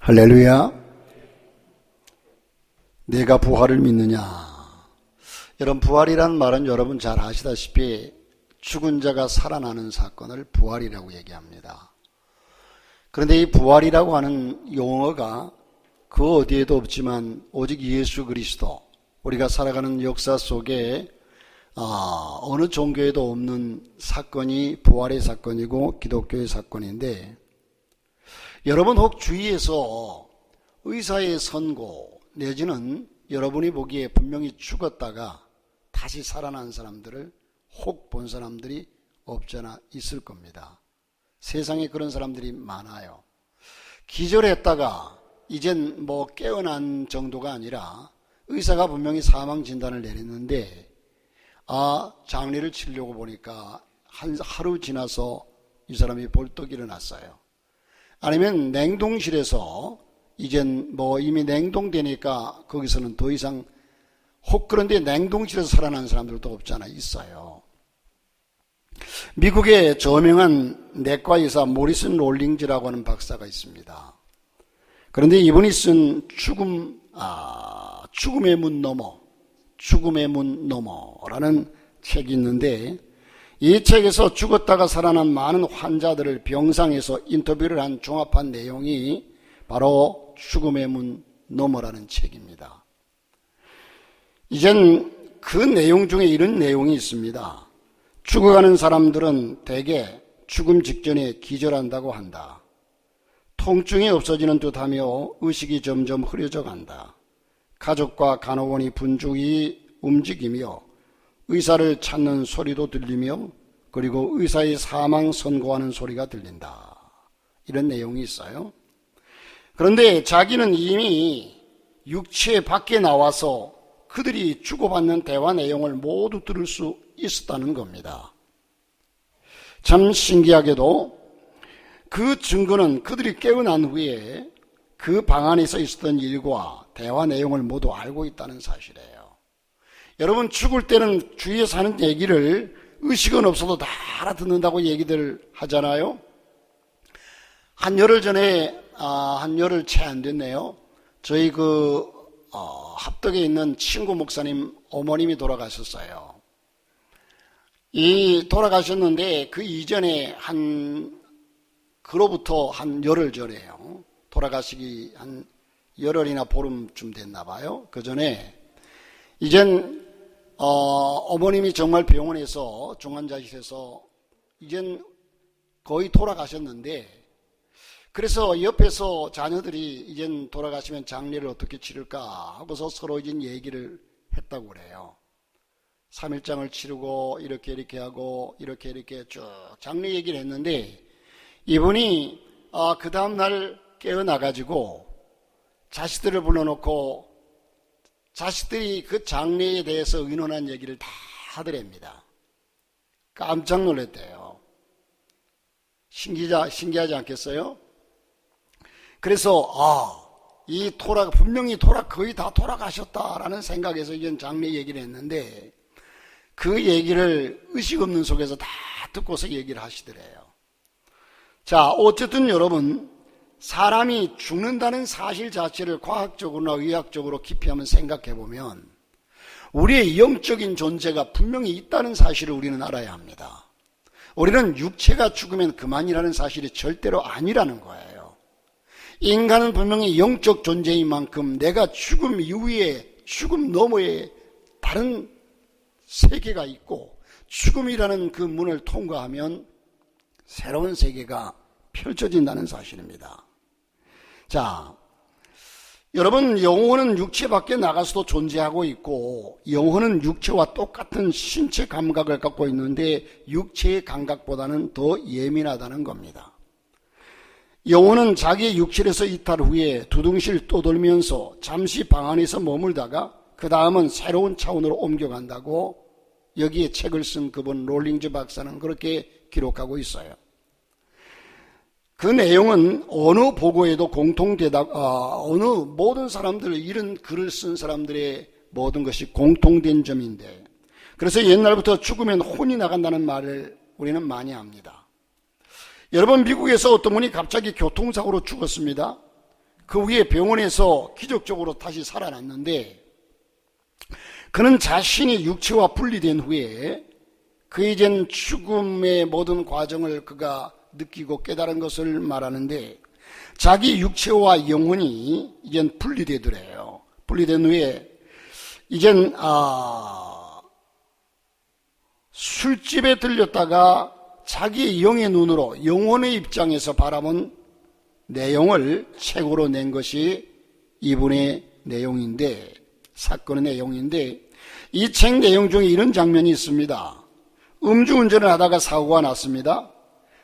할렐루야. 내가 부활을 믿느냐? 여러분, 부활이란 말은 여러분 잘 아시다시피 죽은 자가 살아나는 사건을 부활이라고 얘기합니다. 그런데 이 부활이라고 하는 용어가 그 어디에도 없지만 오직 예수 그리스도, 우리가 살아가는 역사 속에 어느 종교에도 없는 사건이 부활의 사건이고 기독교의 사건인데, 여러분 혹 주위에서 의사의 선고 내지는 여러분이 보기에 분명히 죽었다가 다시 살아난 사람들을 혹 본 사람들이 없잖아 있을 겁니다. 세상에 그런 사람들이 많아요. 기절했다가 이젠 깨어난 정도가 아니라 의사가 분명히 사망 진단을 내렸는데 장례를 치려고 보니까 하루 지나서 이 사람이 벌떡 일어났어요. 아니면 냉동실에서 이젠 이미 냉동되니까 거기서는 더 이상 혹 그런데 냉동실에서 살아난 사람들도 없잖아 있어요. 미국의 저명한 내과 의사 모리슨 롤링즈라고 하는 박사가 있습니다. 그런데 이분이 쓴 죽음의 문 너머라는 책이 있는데, 이 책에서 죽었다가 살아난 많은 환자들을 병상에서 인터뷰를 한 종합한 내용이 바로 죽음의 문 너머라는 책입니다. 이젠 그 내용 중에 이런 내용이 있습니다. 죽어가는 사람들은 대개 죽음 직전에 기절한다고 한다. 통증이 없어지는 듯하며 의식이 점점 흐려져 간다. 가족과 간호원이 분주히 움직이며 의사를 찾는 소리도 들리며 그리고 의사의 사망 선고하는 소리가 들린다. 이런 내용이 있어요. 그런데 자기는 이미 육체 밖에 나와서 그들이 주고받는 대화 내용을 모두 들을 수 있었다는 겁니다. 참 신기하게도 그 증거는 그들이 깨어난 후에 그 방 안에서 있었던 일과 대화 내용을 모두 알고 있다는 사실이에요. 여러분, 죽을 때는 주위에서 하는 얘기를 의식은 없어도 다 알아듣는다고 얘기들 하잖아요. 한 열흘 전에 한 열흘 채 안 됐네요. 저희 합덕에 있는 친구 목사님 어머님이 돌아가셨어요. 돌아가셨는데 그 이전에 그로부터 한 열흘 전에요. 돌아가시기 한 열흘이나 보름쯤 됐나 봐요. 그 전에 이젠 어머님이 정말 병원에서 중환자실에서 이젠 거의 돌아가셨는데, 그래서 옆에서 자녀들이 이젠 돌아가시면 장례를 어떻게 치를까 하고서 서로 이젠 얘기를 했다고 그래요. 3일장을 치르고 이렇게 하고 이렇게 쭉 장례 얘기를 했는데, 이분이 그 다음날 깨어나가지고 자식들을 불러놓고 자식들이 그 장례에 대해서 의논한 얘기를 다 하더랍니다. 깜짝 놀랐대요. 신기하지 않겠어요? 그래서 분명히 거의 다 돌아가셨다라는 생각에서 이제 장례 얘기를 했는데, 그 얘기를 의식 없는 속에서 다 듣고서 얘기를 하시더래요. 자, 어쨌든 여러분, 사람이 죽는다는 사실 자체를 과학적으로나 의학적으로 깊이 한번 생각해 보면 우리의 영적인 존재가 분명히 있다는 사실을 우리는 알아야 합니다. 우리는 육체가 죽으면 그만이라는 사실이 절대로 아니라는 거예요. 인간은 분명히 영적 존재인 만큼 내가 죽음 이후에 죽음 너머에 다른 세계가 있고, 죽음이라는 그 문을 통과하면 새로운 세계가 펼쳐진다는 사실입니다. 자, 여러분, 영혼은 육체 밖에 나가서도 존재하고 있고, 영혼은 육체와 똑같은 신체 감각을 갖고 있는데 육체의 감각보다는 더 예민하다는 겁니다. 영혼은 자기의 육체에서 이탈 후에 두둥실 떠돌면서 잠시 방 안에서 머물다가 그 다음은 새로운 차원으로 옮겨간다고 여기에 책을 쓴 그분 롤링즈 박사는 그렇게 기록하고 있어요. 그 내용은 어느 보고에도 어느 모든 사람들, 이런 글을 쓴 사람들의 모든 것이 공통된 점인데, 그래서 옛날부터 죽으면 혼이 나간다는 말을 우리는 많이 합니다. 여러분, 미국에서 어떤 분이 갑자기 교통사고로 죽었습니다. 그 후에 병원에서 기적적으로 다시 살아났는데, 그는 자신이 육체와 분리된 후에 그 이젠 죽음의 모든 과정을 그가 느끼고 깨달은 것을 말하는데, 자기 육체와 영혼이 이젠 분리되더래요. 분리된 후에 이젠 술집에 들렸다가 자기의 영의 눈으로 영혼의 입장에서 바라본 내용을 책으로 낸 것이 이분의 내용인데, 사건의 내용인데, 이 책 내용 중에 이런 장면이 있습니다. 음주운전을 하다가 사고가 났습니다.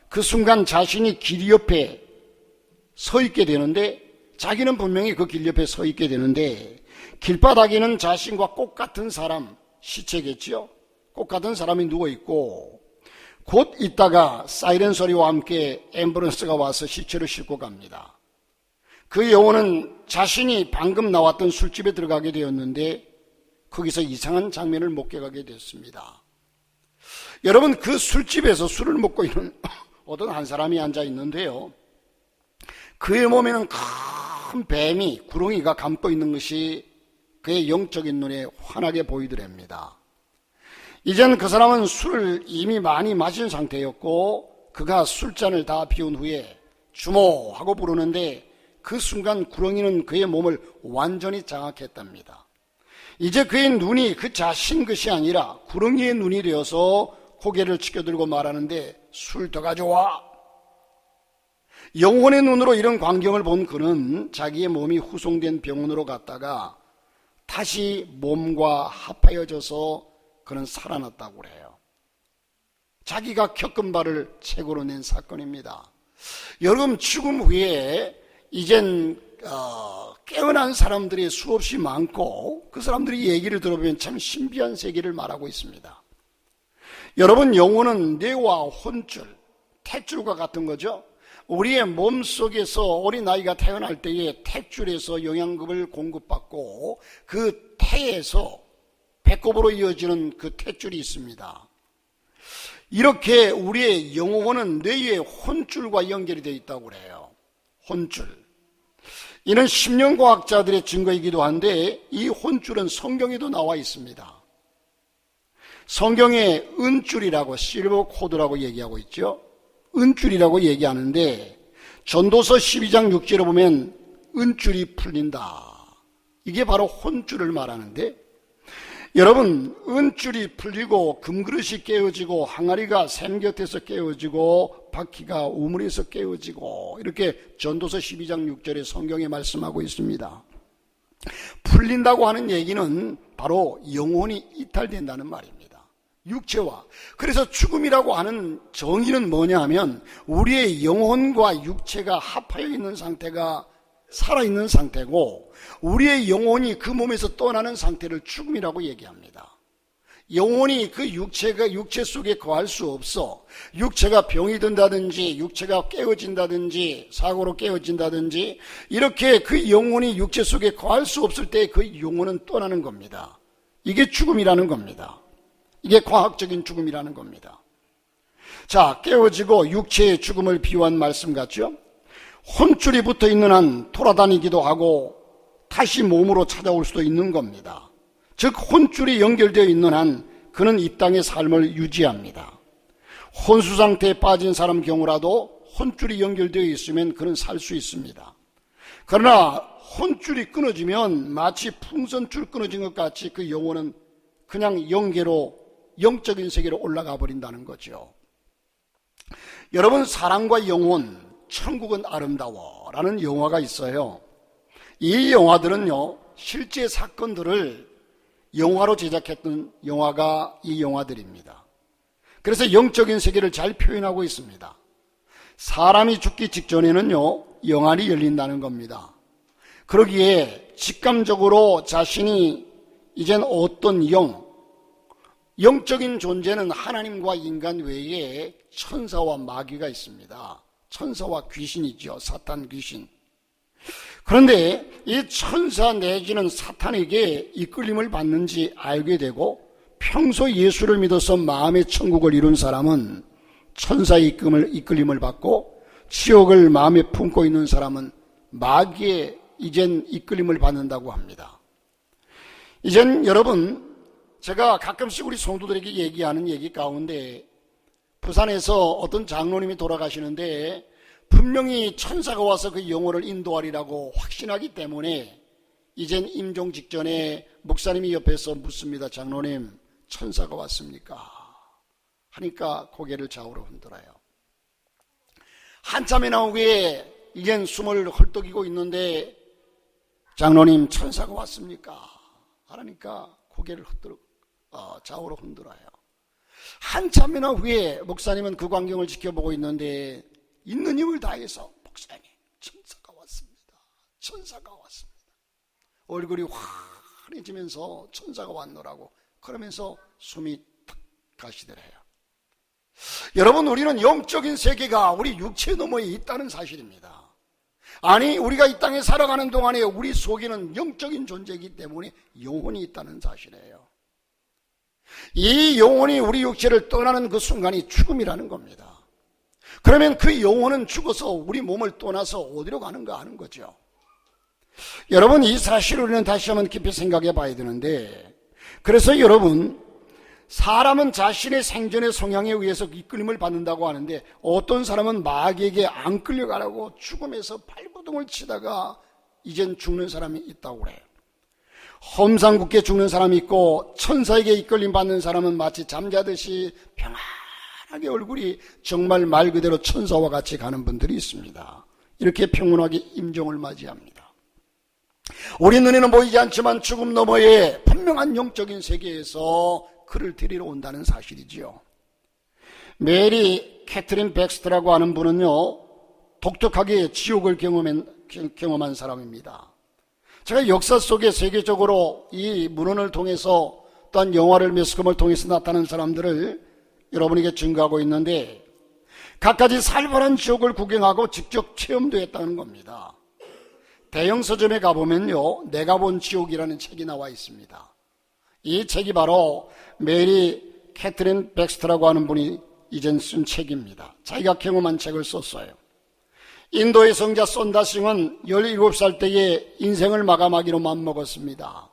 그 순간 자신이 길 옆에 서 있게 되는데, 자기는 분명히 그 길 옆에 서 있게 되는데, 길바닥에는 자신과 꽃 같은 사람, 시체겠지요? 꽃 같은 사람이 누워있고, 곧 있다가 사이렌 소리와 함께 앰뷸런스가 와서 시체를 싣고 갑니다. 그 영혼은 자신이 방금 나왔던 술집에 들어가게 되었는데, 거기서 이상한 장면을 목격하게 됐습니다. 여러분, 그 술집에서 술을 먹고 있는 어떤 한 사람이 앉아 있는데요, 그의 몸에는 큰 뱀이, 구렁이가 감고 있는 것이 그의 영적인 눈에 환하게 보이더랍니다. 이젠 그 사람은 술을 이미 많이 마신 상태였고, 그가 술잔을 다 비운 후에 주모 하고 부르는데, 그 순간 구렁이는 그의 몸을 완전히 장악했답니다. 이제 그의 눈이 그 자신 것이 아니라 구렁이의 눈이 되어서 고개를 치켜들고 말하는데, 술 더 가져와. 영혼의 눈으로 이런 광경을 본 그는 자기의 몸이 후송된 병원으로 갔다가 다시 몸과 합하여져서 그는 살아났다고 그래요. 자기가 겪은 바를 책으로 낸 사건입니다. 여러분, 죽음 후에 이젠 깨어난 사람들이 수없이 많고, 그 사람들이 얘기를 들어보면 참 신비한 세계를 말하고 있습니다. 여러분, 영혼은 뇌와 혼줄, 탯줄과 같은 거죠. 우리의 몸속에서 어린아이가 태어날 때에 탯줄에서 영양급을 공급받고, 그 태에서 배꼽으로 이어지는 그 탯줄이 있습니다. 이렇게 우리의 영혼은 뇌의 혼줄과 연결이 되어 있다고 그래요. 혼줄. 이는 심령과학자들의 증거이기도 한데, 이 혼줄은 성경에도 나와 있습니다. 성경에 은줄이라고, 실버 코드라고 얘기하고 있죠. 은줄이라고 얘기하는데, 전도서 12장 6절에 보면 은줄이 풀린다, 이게 바로 혼줄을 말하는데, 여러분, 은줄이 풀리고 금그릇이 깨어지고 항아리가 샘 곁에서 깨어지고 바퀴가 우물에서 깨어지고, 이렇게 전도서 12장 6절에 성경에 말씀하고 있습니다. 풀린다고 하는 얘기는 바로 영혼이 이탈된다는 말입니다. 육체와. 그래서 죽음이라고 하는 정의는 뭐냐 하면, 우리의 영혼과 육체가 합하여 있는 상태가 살아있는 상태고, 우리의 영혼이 그 몸에서 떠나는 상태를 죽음이라고 얘기합니다. 영혼이 그 육체 속에 거할 수 없어. 육체가 병이 든다든지, 육체가 깨어진다든지, 사고로 깨어진다든지, 이렇게 그 영혼이 육체 속에 거할 수 없을 때 그 영혼은 떠나는 겁니다. 이게 죽음이라는 겁니다. 이게 과학적인 죽음이라는 겁니다. 자, 깨어지고 육체의 죽음을 비유한 말씀 같죠? 혼줄이 붙어 있는 한 돌아다니기도 하고 다시 몸으로 찾아올 수도 있는 겁니다. 즉, 혼줄이 연결되어 있는 한 그는 이 땅의 삶을 유지합니다. 혼수 상태에 빠진 사람 경우라도 혼줄이 연결되어 있으면 그는 살 수 있습니다. 그러나 혼줄이 끊어지면 마치 풍선줄 끊어진 것 같이 그 영혼은 그냥 영적인 세계로 올라가 버린다는 거죠. 여러분, 사랑과 영혼, 천국은 아름다워 라는 영화가 있어요. 이 영화들은요, 실제 사건들을 영화로 제작했던 영화가 이 영화들입니다. 그래서 영적인 세계를 잘 표현하고 있습니다. 사람이 죽기 직전에는요, 영안이 열린다는 겁니다. 그러기에 직감적으로 자신이 이젠 어떤 영적인 존재는 하나님과 인간 외에 천사와 마귀가 있습니다. 천사와 귀신이죠. 사탄, 귀신. 그런데 이 천사 내지는 사탄에게 이끌림을 받는지 알게 되고, 평소 예수를 믿어서 마음의 천국을 이룬 사람은 천사의 이끌림을 받고, 지옥을 마음에 품고 있는 사람은 마귀의 이젠 이끌림을 받는다고 합니다. 이젠 여러분, 제가 가끔씩 우리 성도들에게 얘기하는 얘기 가운데 부산에서 어떤 장로님이 돌아가시는데 분명히 천사가 와서 그 영혼을 인도하리라고 확신하기 때문에 이젠 임종 직전에 목사님이 옆에서 묻습니다. 장로님, 천사가 왔습니까? 하니까 고개를 좌우로 흔들어요. 한참이나 후에 이젠 숨을 헐떡이고 있는데 장로님, 천사가 왔습니까? 하니까 고개를 좌우로 흔들어요. 한참이나 후에 목사님은 그 광경을 지켜보고 있는데 있는 힘을 다해서 목사님, 천사가 왔습니다. 천사가 왔습니다. 얼굴이 환해지면서 천사가 왔노라고 그러면서 숨이 탁 가시더래요. 여러분, 우리는 영적인 세계가 우리 육체 너머에 있다는 사실입니다. 아니, 우리가 이 땅에 살아가는 동안에 우리 속에는 영적인 존재이기 때문에 영혼이 있다는 사실이에요. 이 영혼이 우리 육체를 떠나는 그 순간이 죽음이라는 겁니다. 그러면 그 영혼은 죽어서 우리 몸을 떠나서 어디로 가는가 하는 거죠. 여러분, 이 사실을 우리는 다시 한번 깊이 생각해 봐야 되는데, 그래서 여러분, 사람은 자신의 생전의 성향에 의해서 이끌림을 받는다고 하는데 어떤 사람은 마귀에게 안 끌려가라고 죽음에서 발버둥을 치다가 이젠 죽는 사람이 있다고 그래요. 험상궂게 죽는 사람이 있고 천사에게 이끌림 받는 사람은 마치 잠자듯이 평안하게 얼굴이 정말 말 그대로 천사와 같이 가는 분들이 있습니다. 이렇게 평온하게 임종을 맞이합니다. 우리 눈에는 보이지 않지만 죽음 너머에 분명한 영적인 세계에서 그를 데리러 온다는 사실이지요. 메리 캐트린 백스터라고 하는 분은요, 독특하게 지옥을 경험한 사람입니다. 제가 역사 속에 세계적으로 이 문헌을 통해서 또한 영화를 매스컴을 통해서 나타나는 사람들을 여러분에게 증거하고 있는데 갖가지 살벌한 지옥을 구경하고 직접 체험도 했다는 겁니다. 대형 서점에 가보면요, 내가 본 지옥이라는 책이 나와 있습니다. 이 책이 바로 메리 캐트린 백스터라고 하는 분이 이젠 쓴 책입니다. 자기가 경험한 책을 썼어요. 인도의 성자 손다싱은 17살 때에 인생을 마감하기로 맘먹었습니다.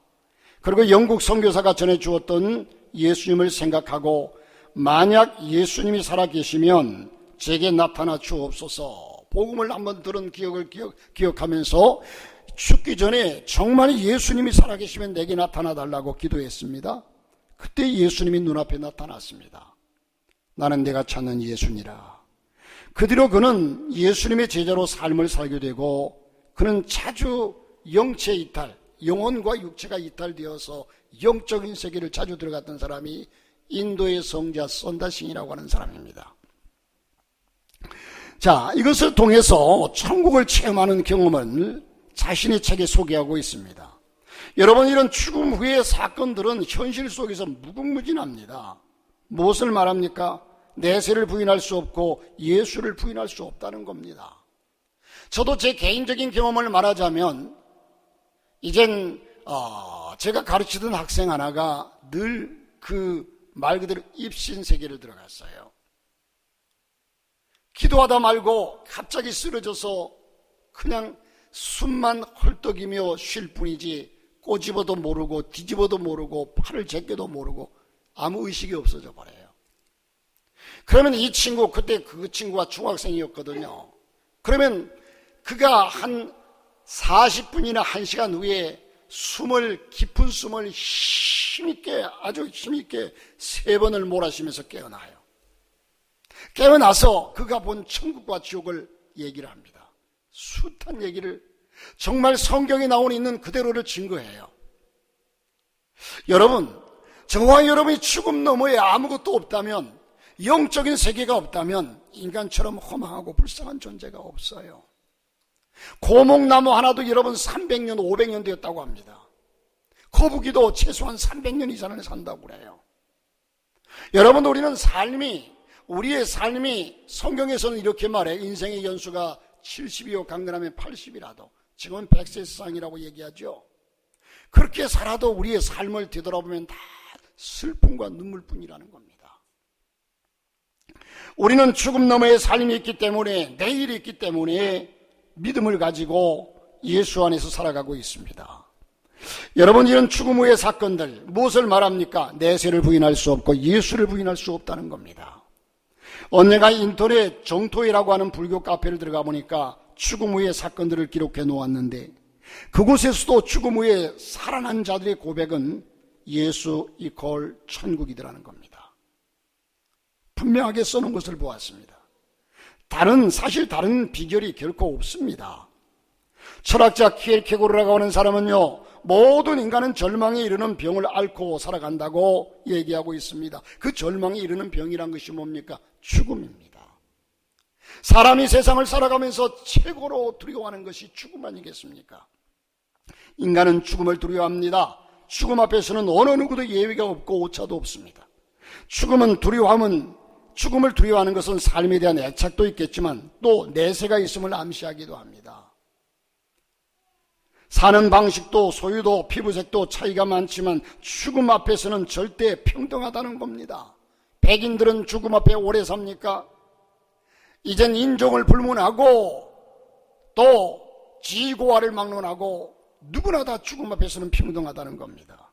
그리고 영국 선교사가 전해주었던 예수님을 생각하고 만약 예수님이 살아계시면 제게 나타나 주옵소서, 복음을 한번 들은 기억을 기억하면서 죽기 전에 정말 예수님이 살아계시면 내게 나타나달라고 기도했습니다. 그때 예수님이 눈앞에 나타났습니다. 나는 내가 찾는 예수니라. 그 뒤로 그는 예수님의 제자로 삶을 살게 되고 그는 자주 영체 이탈, 영혼과 육체가 이탈되어서 영적인 세계를 자주 들어갔던 사람이 인도의 성자 손다싱이라고 하는 사람입니다. 자, 이것을 통해서 천국을 체험하는 경험을 자신의 책에 소개하고 있습니다. 여러분, 이런 죽음 후의 사건들은 현실 속에서 무궁무진합니다. 무엇을 말합니까? 내세를 부인할 수 없고 예수를 부인할 수 없다는 겁니다. 저도 제 개인적인 경험을 말하자면 이젠 제가 가르치던 학생 하나가 늘 그 말 그대로 입신 세계를 들어갔어요. 기도하다 말고 갑자기 쓰러져서 그냥 숨만 헐떡이며 쉴 뿐이지 꼬집어도 모르고 뒤집어도 모르고 팔을 제껴도 모르고 아무 의식이 없어져 버려요. 그러면 이 친구, 그때 그 친구가 중학생이었거든요. 그러면 그가 한 40분이나 1시간 후에 깊은 숨을 힘있게, 아주 힘있게 3번을 몰아쉬면서 깨어나요. 깨어나서 그가 본 천국과 지옥을 얘기를 합니다. 숱한 얘기를 정말 성경에 나온 있는 그대로를 증거해요. 여러분, 저와 여러분이 죽음 너머에 아무것도 없다면, 영적인 세계가 없다면 인간처럼 허망하고 불쌍한 존재가 없어요. 고목나무 하나도 여러분 300년, 500년 되었다고 합니다. 거북이도 최소한 300년 이상을 산다고 그래요. 여러분, 우리의 삶이 성경에서는 이렇게 말해. 인생의 연수가 70이요 강건하면 80이라도, 지금은 100세 세상이라고 얘기하죠. 그렇게 살아도 우리의 삶을 되돌아보면 다 슬픔과 눈물뿐이라는 겁니다. 우리는 죽음 너머의 삶이 있기 때문에, 내일이 있기 때문에 믿음을 가지고 예수 안에서 살아가고 있습니다. 여러분, 이런 죽음 후의 사건들 무엇을 말합니까? 내세를 부인할 수 없고 예수를 부인할 수 없다는 겁니다. 언젠가 인터넷 정토회라고 하는 불교 카페를 들어가 보니까 죽음 후의 사건들을 기록해 놓았는데, 그곳에서도 죽음 후에 살아난 자들의 고백은 예수 이퀄 천국이더라는 겁니다. 분명하게 써놓은 것을 보았습니다. 사실 다른 비결이 결코 없습니다. 철학자 키엘케고르라고 하는 사람은요, 모든 인간은 절망에 이르는 병을 앓고 살아간다고 얘기하고 있습니다. 그 절망에 이르는 병이란 것이 뭡니까? 죽음입니다. 사람이 세상을 살아가면서 최고로 두려워하는 것이 죽음 아니겠습니까? 인간은 죽음을 두려워합니다. 죽음 앞에서는 어느 누구도 예외가 없고 오차도 없습니다. 죽음을 두려워하는 것은 삶에 대한 애착도 있겠지만 또 내세가 있음을 암시하기도 합니다. 사는 방식도 소유도 피부색도 차이가 많지만 죽음 앞에서는 절대 평등하다는 겁니다. 백인들은 죽음 앞에 오래 삽니까? 이젠 인종을 불문하고 또 지고화를 막론하고 누구나 다 죽음 앞에서는 평등하다는 겁니다.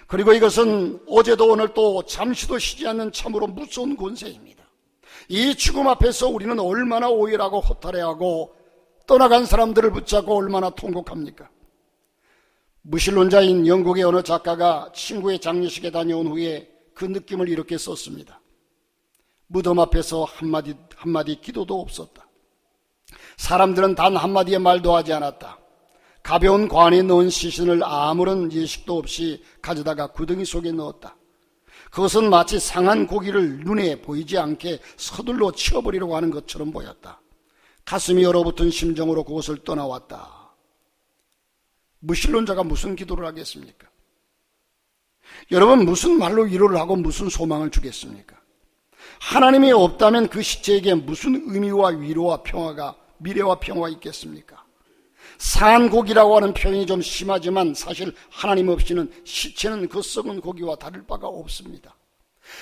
그리고 이것은 어제도 오늘도 잠시도 쉬지 않는 참으로 무서운 권세입니다. 이 죽음 앞에서 우리는 얼마나 오열하고 허탈해하고 떠나간 사람들을 붙잡고 얼마나 통곡합니까? 무신론자인 영국의 어느 작가가 친구의 장례식에 다녀온 후에 그 느낌을 이렇게 썼습니다. 무덤 앞에서 한마디 기도도 없었다. 사람들은 단 한마디의 말도 하지 않았다. 가벼운 관에 넣은 시신을 아무런 예식도 없이 가져다가 구덩이 속에 넣었다. 그것은 마치 상한 고기를 눈에 보이지 않게 서둘러 치워버리려고 하는 것처럼 보였다. 가슴이 얼어붙은 심정으로 그것을 떠나왔다. 무신론자가 무슨 기도를 하겠습니까? 여러분, 무슨 말로 위로를 하고 무슨 소망을 주겠습니까? 하나님이 없다면 그 시체에게 무슨 의미와 위로와 평화가, 미래와 평화가 있겠습니까? 상한 고기라고 하는 표현이 좀 심하지만 사실 하나님 없이는 시체는 그 썩은 고기와 다를 바가 없습니다.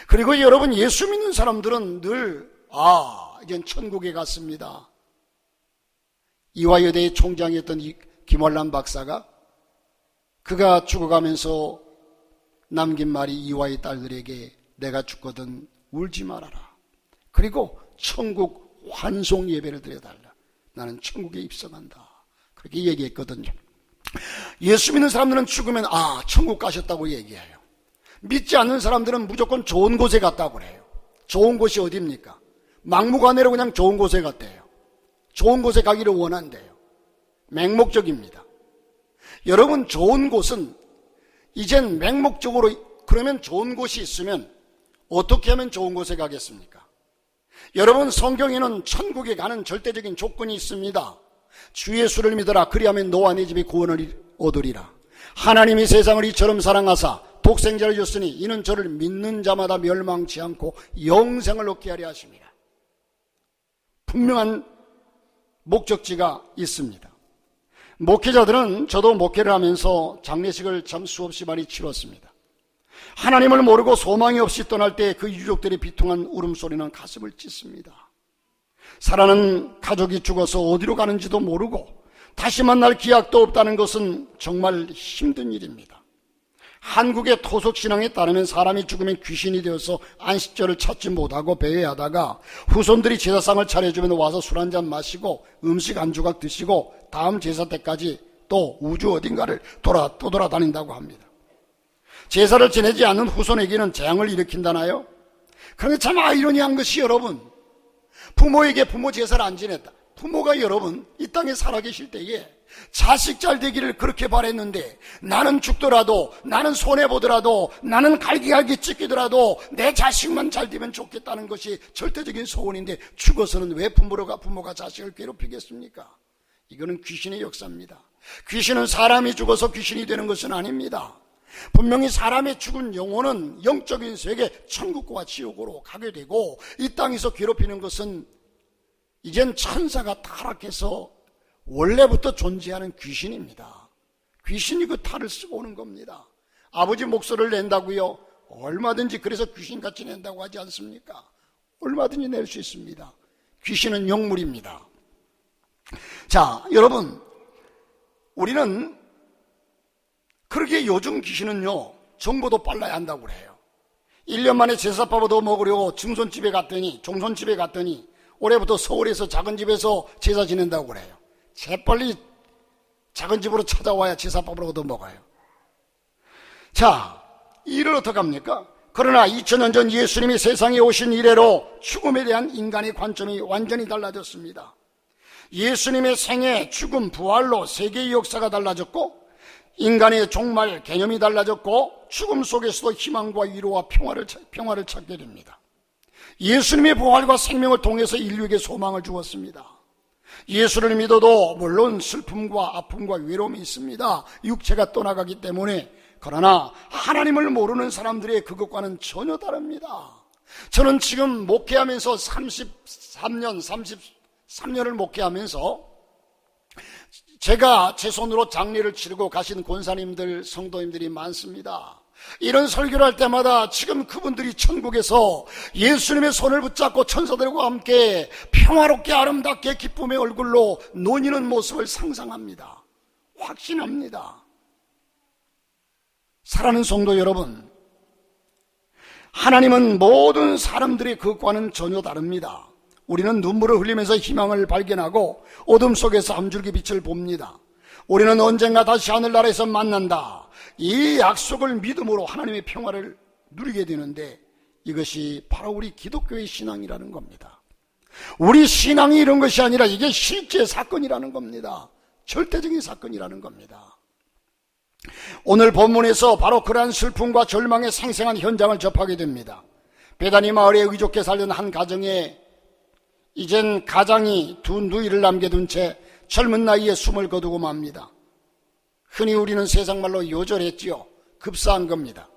그리고 여러분, 예수 믿는 사람들은 늘 이젠 천국에 갔습니다. 이화여대의 총장이었던 김월남 박사가 그가 죽어가면서 남긴 말이 이화의 딸들에게 내가 죽거든 울지 말아라. 그리고 천국 환송 예배를 드려달라. 나는 천국에 입성한다. 그렇게 얘기했거든요. 예수 믿는 사람들은 죽으면 천국 가셨다고 얘기해요. 믿지 않는 사람들은 무조건 좋은 곳에 갔다고 그래요. 좋은 곳이 어디입니까? 막무가내로 그냥 좋은 곳에 갔대요. 좋은 곳에 가기를 원한대요. 맹목적입니다. 여러분, 좋은 곳은 이젠 맹목적으로, 그러면 좋은 곳이 있으면 어떻게 하면 좋은 곳에 가겠습니까? 여러분, 성경에는 천국에 가는 절대적인 조건이 있습니다. 주 예수를 믿어라. 그리하면 너와 네 집이 구원을 얻으리라. 하나님이 세상을 이처럼 사랑하사 독생자를 줬으니 이는 저를 믿는 자마다 멸망치 않고 영생을 얻게 하려 하십니다. 분명한 목적지가 있습니다. 목회자들은, 저도 목회를 하면서 장례식을 참 수없이 많이 치렀습니다. 하나님을 모르고 소망이 없이 떠날 때 그 유족들의 비통한 울음소리는 가슴을 찢습니다. 사랑하는 가족이 죽어서 어디로 가는지도 모르고 다시 만날 기약도 없다는 것은 정말 힘든 일입니다. 한국의 토속신앙에 따르면 사람이 죽으면 귀신이 되어서 안식처를 찾지 못하고 배회하다가 후손들이 제사상을 차려주면 와서 술 한잔 마시고 음식 한 조각 드시고 다음 제사 때까지 또 우주 어딘가를 떠돌아다닌다고 합니다. 제사를 지내지 않는 후손에게는 재앙을 일으킨다나요? 그런데 참 아이러니한 것이, 여러분, 부모에게 부모 제사를 안 지냈다. 부모가 여러분 이 땅에 살아계실 때에 자식 잘 되기를 그렇게 바랬는데, 나는 죽더라도, 나는 손해보더라도, 나는 갈기갈기 찢기더라도 내 자식만 잘 되면 좋겠다는 것이 절대적인 소원인데 죽어서는 왜 부모가 자식을 괴롭히겠습니까? 이거는 귀신의 역사입니다. 귀신은 사람이 죽어서 귀신이 되는 것은 아닙니다. 분명히 사람의 죽은 영혼은 영적인 세계 천국과 지옥으로 가게 되고, 이 땅에서 괴롭히는 것은 이젠 천사가 타락해서 원래부터 존재하는 귀신입니다. 귀신이 그 탈을 쓰고 오는 겁니다. 아버지 목소리를 낸다고요? 얼마든지 그래서 귀신같이 낸다고 하지 않습니까? 얼마든지 낼 수 있습니다. 귀신은 영물입니다. 자, 여러분, 우리는 그렇게 요즘 귀신은요, 정보도 빨라야 한다고 그래요. 1년 만에 제사밥 얻어 먹으려고 종손집에 갔더니 올해부터 서울에서 작은 집에서 제사 지낸다고 그래요. 재빨리 작은 집으로 찾아와야 제사밥을 얻어 먹어요. 자, 이를 어떻게 합니까? 그러나 2000년 전 예수님이 세상에 오신 이래로 죽음에 대한 인간의 관점이 완전히 달라졌습니다. 예수님의 생애, 죽음, 부활로 세계의 역사가 달라졌고, 인간의 종말 개념이 달라졌고, 죽음 속에서도 희망과 위로와 평화를 찾게 됩니다. 예수님의 부활과 생명을 통해서 인류에게 소망을 주었습니다. 예수를 믿어도 물론 슬픔과 아픔과 외로움이 있습니다. 육체가 떠나가기 때문에. 그러나 하나님을 모르는 사람들의 그것과는 전혀 다릅니다. 저는 지금 목회하면서 33년을 목회하면서 제가 제 손으로 장례를 치르고 가신 권사님들, 성도님들이 많습니다. 이런 설교를 할 때마다 지금 그분들이 천국에서 예수님의 손을 붙잡고 천사들과 함께 평화롭게 아름답게 기쁨의 얼굴로 논이는 모습을 상상합니다. 확신합니다. 사랑하는 성도 여러분, 하나님은 모든 사람들의 그것과는 전혀 다릅니다. 우리는 눈물을 흘리면서 희망을 발견하고 어둠 속에서 한 줄기 빛을 봅니다. 우리는 언젠가 다시 하늘나라에서 만난다. 이 약속을 믿음으로 하나님의 평화를 누리게 되는데, 이것이 바로 우리 기독교의 신앙이라는 겁니다. 우리 신앙이 이런 것이 아니라 이게 실제 사건이라는 겁니다. 절대적인 사건이라는 겁니다. 오늘 본문에서 바로 그러한 슬픔과 절망의 생생한 현장을 접하게 됩니다. 베다니 마을에 의족해 살던 한 가정에 이젠 가장이 두 누이를 남겨둔 채 젊은 나이에 숨을 거두고 맙니다. 흔히 우리는 세상말로 요절했지요. 급사한 겁니다.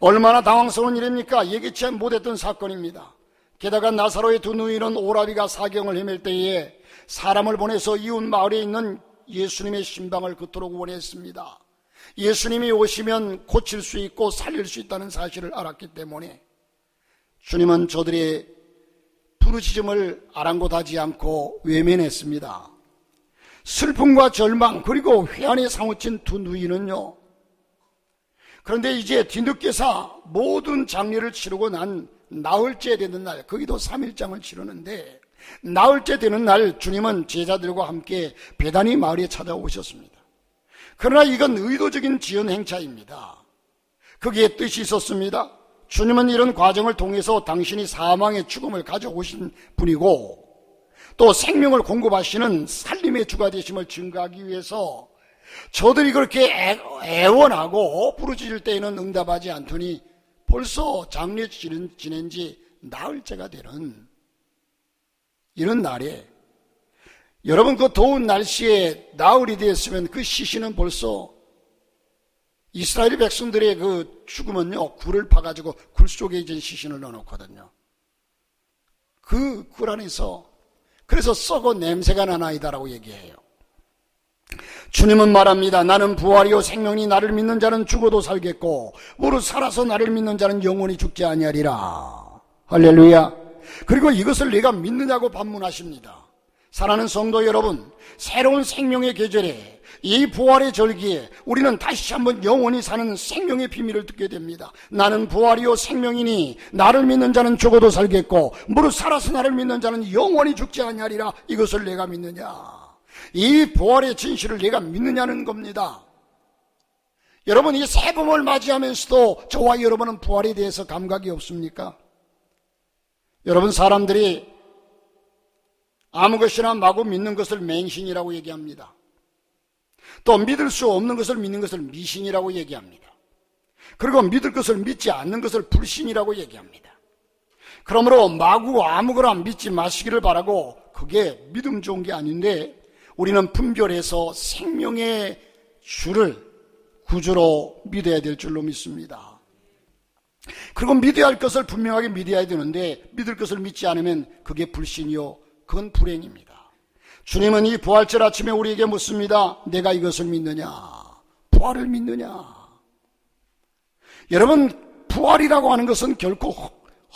얼마나 당황스러운 일입니까? 예기치 못했던 사건입니다. 게다가 나사로의 두 누이는 오라비가 사경을 헤맬 때에 사람을 보내서 이웃 마을에 있는 예수님의 신방을 그토록 원했습니다. 예수님이 오시면 고칠 수 있고 살릴 수 있다는 사실을 알았기 때문에 주님은 저들의 부르짖음을 아랑곳하지 않고 외면했습니다. 슬픔과 절망 그리고 회한에 사무친 두 누이는요, 그런데 이제 뒤늦게서 모든 장례를 치르고 난 나흘째 되는 날, 거기도 3일장을 치르는데 나흘째 되는 날 주님은 제자들과 함께 베다니 마을에 찾아오셨습니다. 그러나 이건 의도적인 지연 행차입니다. 거기에 뜻이 있었습니다. 주님은 이런 과정을 통해서 당신이 사망의 죽음을 가져오신 분이고 또 생명을 공급하시는 살림의 주가 되심을 증거하기 위해서 저들이 그렇게 애원하고 부르짖을 때에는 응답하지 않더니 벌써 장례 지낸 지 나흘째가 되는 이런 날에, 여러분 그 더운 날씨에 나흘이 되었으면 그 시신은 벌써 이스라엘 백성들의 그 죽음은요, 굴을 파가지고 굴 속에 이제 시신을 넣어놓거든요. 그 굴 안에서 그래서 썩어 냄새가 나나이다라고 얘기해요. 주님은 말합니다. 나는 부활이요 생명이, 나를 믿는 자는 죽어도 살겠고 무릇 살아서 나를 믿는 자는 영원히 죽지 아니하리라. 할렐루야. 그리고 이것을 내가 믿느냐고 반문하십니다. 사랑하는 성도 여러분, 새로운 생명의 계절에 이 부활의 절기에 우리는 다시 한번 영원히 사는 생명의 비밀을 듣게 됩니다. 나는 부활이요 생명이니 나를 믿는 자는 죽어도 살겠고 무릇 살아서 나를 믿는 자는 영원히 죽지 아니하리라. 이것을 내가 믿느냐, 이 부활의 진실을 내가 믿느냐는 겁니다. 여러분, 이 새봄을 맞이하면서도 저와 여러분은 부활에 대해서 감각이 없습니까? 여러분, 사람들이 아무 것이나 마구 믿는 것을 맹신이라고 얘기합니다. 또 믿을 수 없는 것을 믿는 것을 미신이라고 얘기합니다. 그리고 믿을 것을 믿지 않는 것을 불신이라고 얘기합니다. 그러므로 마구 아무거나 믿지 마시기를 바라고, 그게 믿음 좋은 게 아닌데 우리는 분별해서 생명의 주를 구주로 믿어야 될 줄로 믿습니다. 그리고 믿어야 할 것을 분명하게 믿어야 되는데 믿을 것을 믿지 않으면 그게 불신이요, 그건 불행입니다. 주님은 이 부활절 아침에 우리에게 묻습니다. 내가 이것을 믿느냐, 부활을 믿느냐. 여러분, 부활이라고 하는 것은 결코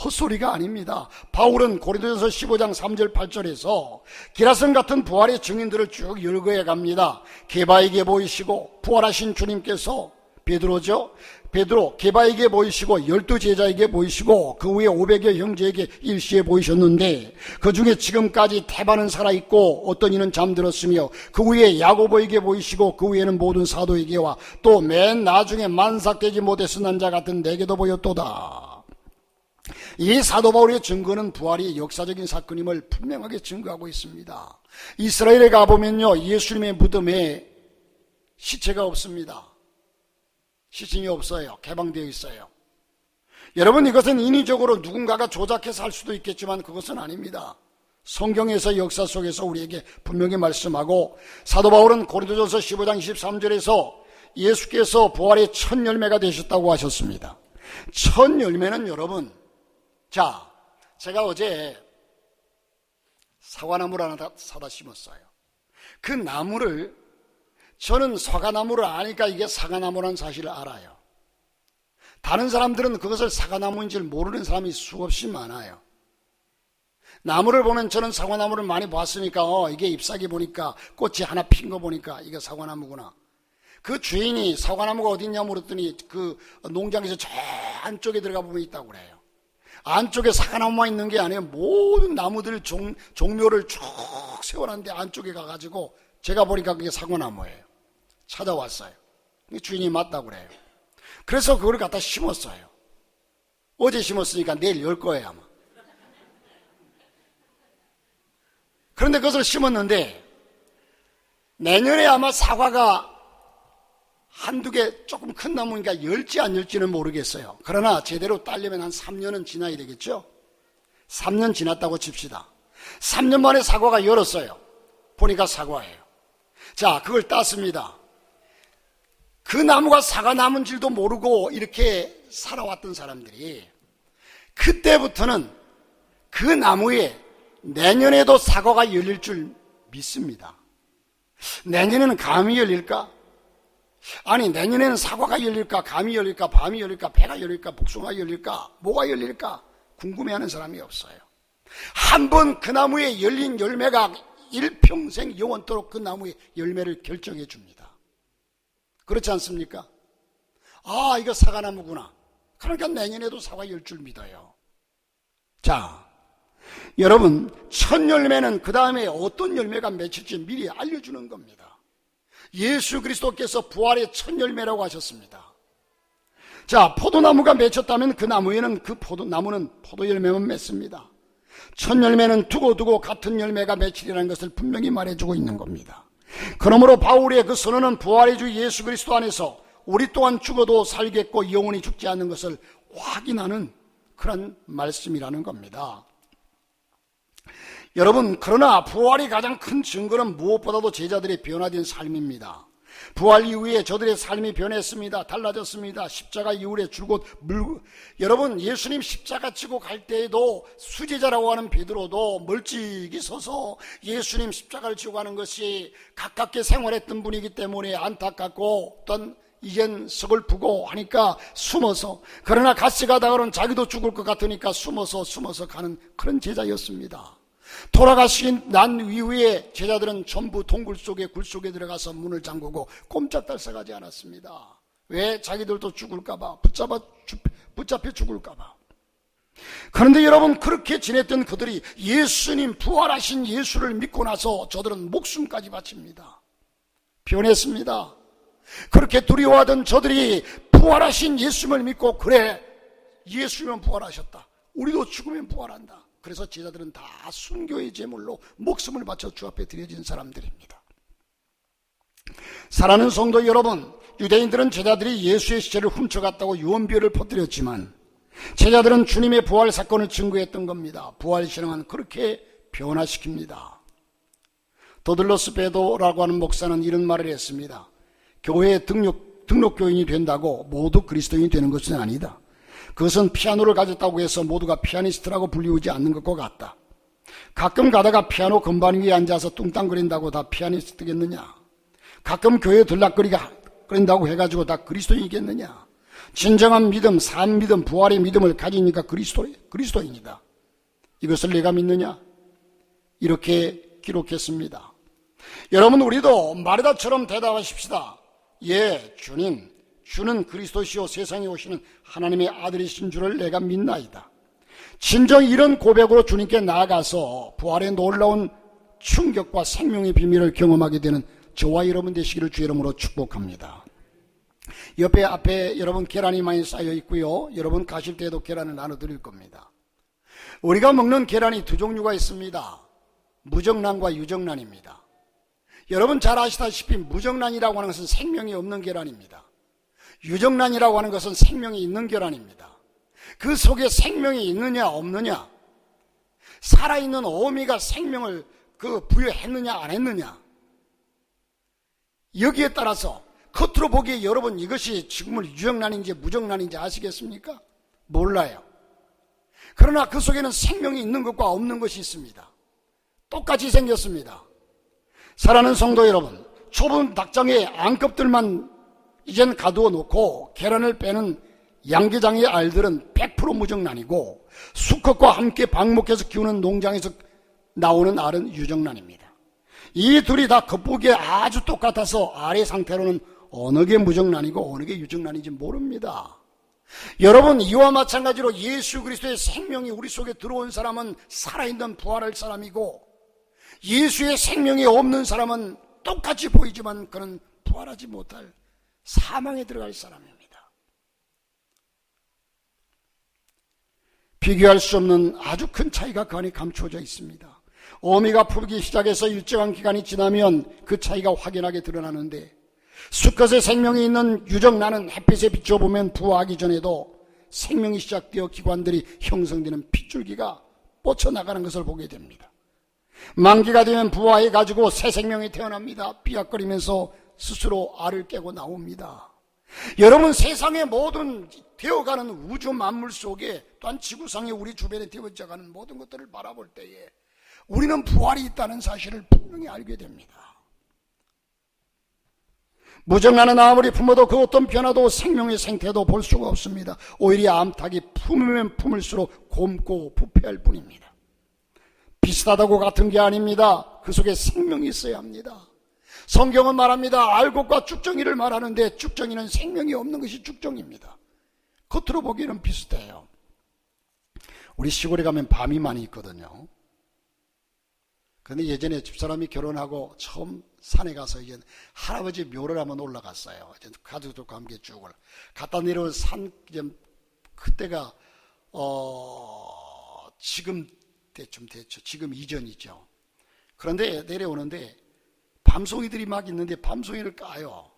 헛소리가 아닙니다. 바울은 고린도전서 15장 3절 8절에서 기라성 같은 부활의 증인들을 쭉 열거해 갑니다. 게바에게 보이시고 부활하신 주님께서 베드로죠. 베드로 게바에게 보이시고 12제자에게 보이시고 그 후에 500여 형제에게 일시에 보이셨는데 그 중에 지금까지 태반은 살아있고 어떤 이는 잠들었으며 그 후에 야고보에게 보이시고 그 후에는 모든 사도에게와 또 맨 나중에 만삭되지 못해서 난 자 같은 내게도 보였도다. 이 사도 바울의 증거는 부활이 역사적인 사건임을 분명하게 증거하고 있습니다. 이스라엘에 가보면요, 예수님의 무덤에 시체가 없습니다. 시신이 없어요. 개방되어 있어요. 여러분, 이것은 인위적으로 누군가가 조작해서 할 수도 있겠지만 그것은 아닙니다. 성경에서 역사 속에서 우리에게 분명히 말씀하고, 사도 바울은 고린도전서 15장 23절에서 예수께서 부활의 첫 열매가 되셨다고 하셨습니다. 첫 열매는 여러분, 자, 제가 어제 사과나무를 하나 사다 심었어요. 그 나무를, 저는 사과나무를 아니까 이게 사과나무라는 사실을 알아요. 다른 사람들은 그것을 사과나무인지 모르는 사람이 수없이 많아요. 나무를 보면 저는 사과나무를 많이 봤으니까 이게 잎사귀 보니까 꽃이 하나 핀 거 보니까 이게 사과나무구나. 그 주인이 사과나무가 어디 있냐 물었더니 그 농장에서 저 안쪽에 들어가 보면 있다고 그래요. 안쪽에 사과나무만 있는 게 아니에요. 모든 나무들 종묘를 쭉 세워놨는데 안쪽에 가가지고 제가 보니까 그게 사과나무예요. 찾아왔어요. 주인이 맞다고 그래요. 그래서 그걸 갖다 심었어요. 어제 심었으니까 내일 열 거예요 아마. 그런데 그것을 심었는데 내년에 아마 사과가 한두 개 조금 큰 나무니까 열지 안 열지는 모르겠어요. 그러나 제대로 따려면 한 3년은 지나야 되겠죠. 3년 지났다고 칩시다. 3년 만에 사과가 열었어요. 보니까 사과예요. 자, 그걸 땄습니다. 그 나무가 사과나무인 줄도 모르고 이렇게 살아왔던 사람들이 그때부터는 그 나무에 내년에도 사과가 열릴 줄 믿습니다. 내년에는 감이 열릴까? 아니, 내년에는 사과가 열릴까? 감이 열릴까? 밤이 열릴까? 배가 열릴까? 복숭아가 열릴까? 뭐가 열릴까? 궁금해하는 사람이 없어요. 한번 그 나무에 열린 열매가 일평생 영원토록 그 나무의 열매를 결정해 줍니다. 그렇지 않습니까? 아, 이거 사과나무구나. 그러니까 내년에도 사과 열 줄 믿어요. 자, 여러분, 첫 열매는 그 다음에 어떤 열매가 맺힐지 미리 알려주는 겁니다. 예수 그리스도께서 부활의 첫 열매라고 하셨습니다. 자, 포도나무가 맺혔다면 그 나무에는 그 나무는 포도 열매만 맺습니다. 첫 열매는 두고두고 같은 열매가 맺히리라는 것을 분명히 말해주고 있는 겁니다. 그러므로 바울의 그 선언은 부활의 주 예수 그리스도 안에서 우리 또한 죽어도 살겠고 영원히 죽지 않는 것을 확인하는 그런 말씀이라는 겁니다. 여러분, 그러나 부활이 가장 큰 증거는 무엇보다도 제자들의 변화된 삶입니다. 부활 이후에 저들의 삶이 변했습니다. 달라졌습니다. 십자가 이후에 줄곧 여러분, 예수님 십자가 지고 갈 때에도 수제자라고 하는 베드로도 멀찍이 서서 예수님 십자가를 지고 가는 것이 가깝게 생활했던 분이기 때문에 안타깝고 어떤 이젠 서글프고 하니까 숨어서, 그러나 같이 가다가는 자기도 죽을 것 같으니까 숨어서 가는 그런 제자였습니다. 돌아가신 난 이후에 제자들은 전부 동굴 속에 굴 속에 들어가서 문을 잠그고 꼼짝달싹하지 않았습니다. 왜? 자기들도 죽을까봐, 붙잡혀 죽을까봐. 그런데 여러분, 그렇게 지냈던 그들이 예수님, 부활하신 예수를 믿고 나서 저들은 목숨까지 바칩니다. 변했습니다. 그렇게 두려워하던 저들이 부활하신 예수님을 믿고, 그래, 예수님은 부활하셨다, 우리도 죽으면 부활한다. 그래서 제자들은 다 순교의 제물로 목숨을 바쳐 주 앞에 드려진 사람들입니다. 사랑하는 성도 여러분, 유대인들은 제자들이 예수의 시체를 훔쳐갔다고 유언비어를 퍼뜨렸지만 제자들은 주님의 부활 사건을 증거했던 겁니다. 부활 신앙은 그렇게 변화시킵니다. 도들러스 베도라고 하는 목사는 이런 말을 했습니다. 교회에 등록교인이 된다고 모두 그리스도인이 되는 것은 아니다. 그것은 피아노를 가졌다고 해서 모두가 피아니스트라고 불리우지 않는 것과 같다. 가끔 가다가 피아노 건반 위에 앉아서 뚱땅거린다고 다 피아니스트겠느냐? 가끔 교회에 들락거린다고 해가지고 다 그리스도인이겠느냐? 진정한 믿음, 산 믿음, 부활의 믿음을 가지니까 그리스도인이다. 이것을 내가 믿느냐? 이렇게 기록했습니다. 여러분, 우리도 마르다처럼 대답하십시다. 예, 주님, 주는 그리스도시요 세상에 오시는 하나님의 아들이신 줄을 내가 믿나이다. 진정 이런 고백으로 주님께 나아가서 부활의 놀라운 충격과 생명의 비밀을 경험하게 되는 저와 여러분 되시기를 주 이름으로 축복합니다. 앞에 여러분 계란이 많이 쌓여 있고요. 여러분 가실 때에도 계란을 나눠드릴 겁니다. 우리가 먹는 계란이 두 종류가 있습니다. 무정란과 유정란입니다. 여러분 잘 아시다시피 무정란이라고 하는 것은 생명이 없는 계란입니다. 유정란이라고 하는 것은 생명이 있는 계란입니다. 그 속에 생명이 있느냐 없느냐, 살아있는 어미가 생명을 부여했느냐 안 했느냐, 여기에 따라서 겉으로 보기에 여러분 이것이 지금은 유정란인지 무정란인지 아시겠습니까? 몰라요. 그러나 그 속에는 생명이 있는 것과 없는 것이 있습니다. 똑같이 생겼습니다. 사랑하는 성도 여러분, 좁은 닭장에 암컷들만 이젠 가두어 놓고 계란을 빼는 양계장의 알들은 100% 무정란이고, 수컷과 함께 방목해서 키우는 농장에서 나오는 알은 유정란입니다. 이 둘이 다 겉보기에 아주 똑같아서 알의 상태로는 어느 게 무정란이고 어느 게 유정란인지 모릅니다. 여러분, 이와 마찬가지로 예수 그리스도의 생명이 우리 속에 들어온 사람은 살아있는 부활할 사람이고, 예수의 생명이 없는 사람은 똑같이 보이지만 그는 부활하지 못할 사망에 들어갈 사람입니다. 비교할 수 없는 아주 큰 차이가 그 안에 감추어져 있습니다. 어미가 풀기 시작해서 일정한 기간이 지나면 그 차이가 확연하게 드러나는데, 수컷의 생명이 있는 유정란은 햇빛에 비춰보면 부화하기 전에도 생명이 시작되어 기관들이 형성되는 핏줄기가 뻗쳐나가는 것을 보게 됩니다. 만기가 되면 부화해가지고 새 생명이 태어납니다. 삐약거리면서 스스로 알을 깨고 나옵니다. 여러분, 세상의 모든 되어가는 우주 만물 속에, 또한 지구상에 우리 주변에 되어져가는 모든 것들을 바라볼 때에 우리는 부활이 있다는 사실을 분명히 알게 됩니다. 무정란은 아무리 품어도 그 어떤 변화도 생명의 생태도 볼 수가 없습니다. 오히려 암탉이 품으면 품을수록 곪고 부패할 뿐입니다. 비슷하다고 같은 게 아닙니다. 그 속에 생명이 있어야 합니다. 성경은 말합니다. 알곡과 쭉정이를 말하는데, 쭉정이는 생명이 없는 것이 쭉정입니다. 겉으로 보기에는 비슷해요. 우리 시골에 가면 밤이 많이 있거든요. 그런데 예전에 집사람이 결혼하고 처음 산에 가서 이제 할아버지 묘를 한번 올라갔어요. 이제 가족들과 함께 쭉 갔다 내려온 산, 이제 그때가 지금 때쯤 됐죠. 지금 이전이죠. 그런데 내려오는데 밤송이들이 막 있는데 밤송이를 까요.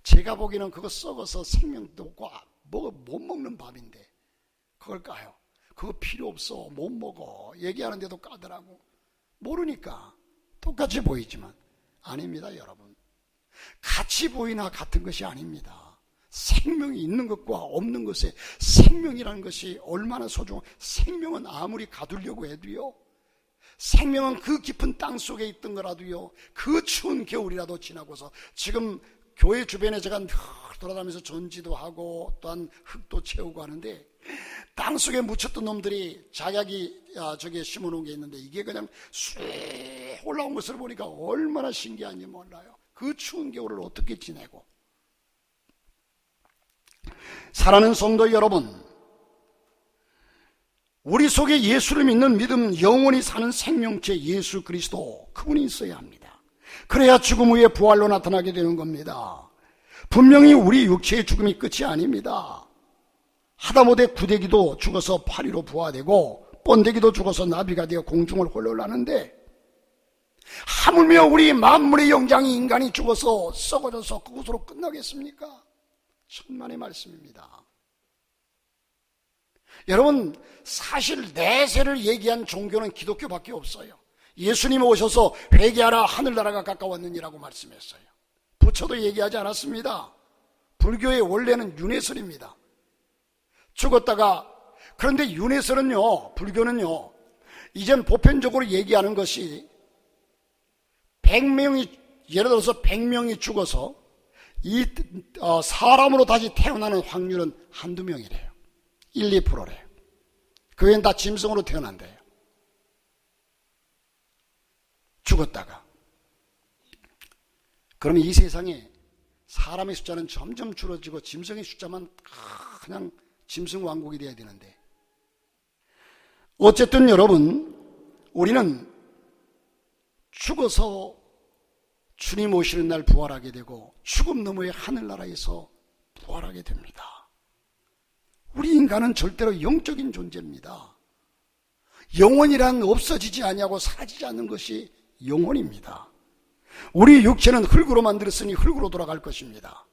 제가 보기에는 그거 썩어서 생명도 없고 못 먹는 밥인데 그걸 까요. 그거 필요 없어, 못 먹어 얘기하는데도 까더라고. 모르니까. 똑같이 보이지만 아닙니다. 여러분, 같이 보이나 같은 것이 아닙니다. 생명이 있는 것과 없는 것에 생명이라는 것이 얼마나 소중한, 생명은 아무리 가두려고 해도요, 생명은 그 깊은 땅 속에 있던 거라도요, 그 추운 겨울이라도 지나고서, 지금 교회 주변에 제가 늘 돌아다니면서 전지도 하고 또한 흙도 채우고 하는데, 땅 속에 묻혔던 놈들이 작약이 저기에 심어놓은 게 있는데, 이게 그냥 쑥 올라온 것을 보니까 얼마나 신기한지 몰라요. 그 추운 겨울을 어떻게 지내고. 사랑하는 성도 여러분, 우리 속에 예수를 믿는 믿음, 영원히 사는 생명체 예수 그리스도, 그분이 있어야 합니다. 그래야 죽음 후에 부활로 나타나게 되는 겁니다. 분명히 우리 육체의 죽음이 끝이 아닙니다. 하다못해 구데기도 죽어서 파리로 부화되고 번데기도 죽어서 나비가 되어 공중을 홀로나는데, 하물며 우리 만물의 영장이 인간이 죽어서 썩어져서 그것으로 끝나겠습니까? 천만의 말씀입니다. 여러분, 사실 내세를 얘기한 종교는 기독교밖에 없어요. 예수님 오셔서 회개하라, 하늘나라가 가까웠느니라고 말씀했어요. 부처도 얘기하지 않았습니다. 불교의 원래는 윤회설입니다. 죽었다가, 그런데 윤회설은요, 불교는요, 이젠 보편적으로 얘기하는 것이 100명이, 예를 들어서 100명이 죽어서 사람으로 다시 태어나는 확률은 한두 명이래요. 1, 2%래요. 그 외엔 다 짐승으로 태어난대요. 죽었다가. 그러면 이 세상에 사람의 숫자는 점점 줄어지고 짐승의 숫자만 그냥 짐승 왕국이 돼야 되는데, 어쨌든 여러분, 우리는 죽어서 주님 오시는 날 부활하게 되고 죽음 너머의 하늘나라에서 부활하게 됩니다. 우리 인간은 절대로 영적인 존재입니다. 영혼이란 없어지지 아니하고 사라지지 않는 것이 영혼입니다. 우리 육체는 흙으로 만들었으니 흙으로 돌아갈 것입니다.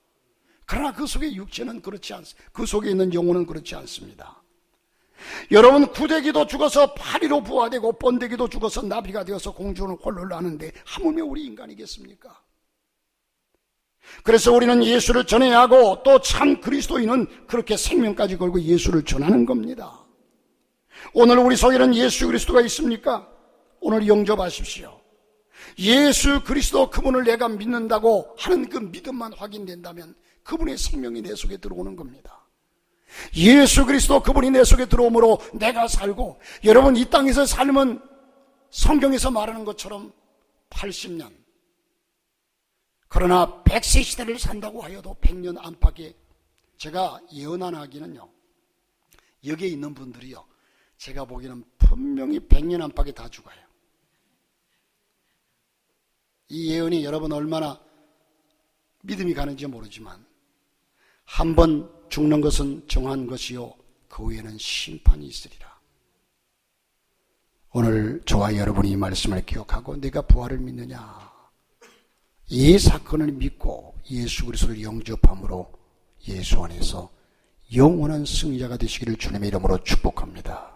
그러나 그 속에 육체는 그렇지 않습니다. 그 속에 있는 영혼은 그렇지 않습니다. 여러분, 구데기도 죽어서 파리로 부화되고 번데기도 죽어서 나비가 되어서 공중을 홀로 나는데 하물며 우리 인간이겠습니까? 그래서 우리는 예수를 전해야 하고, 또 참 그리스도인은 그렇게 생명까지 걸고 예수를 전하는 겁니다. 오늘 우리 속에는 예수 그리스도가 있습니까? 오늘 영접하십시오. 예수 그리스도, 그분을 내가 믿는다고 하는 그 믿음만 확인된다면 그분의 생명이 내 속에 들어오는 겁니다. 예수 그리스도, 그분이 내 속에 들어오므로 내가 살고, 여러분, 이 땅에서 삶은 성경에서 말하는 것처럼 80년, 그러나 100세 시대를 산다고 하여도 100년 안팎에, 제가 예언하기는요, 여기에 있는 분들이요, 제가 보기에는 분명히 100년 안팎에 다 죽어요. 이 예언이 여러분 얼마나 믿음이 가는지 모르지만, 한 번 죽는 것은 정한 것이요 그 후에는 심판이 있으리라. 오늘 저와 여러분이 이 말씀을 기억하고 내가 부활을 믿느냐, 이 사건을 믿고 예수 그리스도를 영접함으로 예수 안에서 영원한 승리자가 되시기를 주님의 이름으로 축복합니다.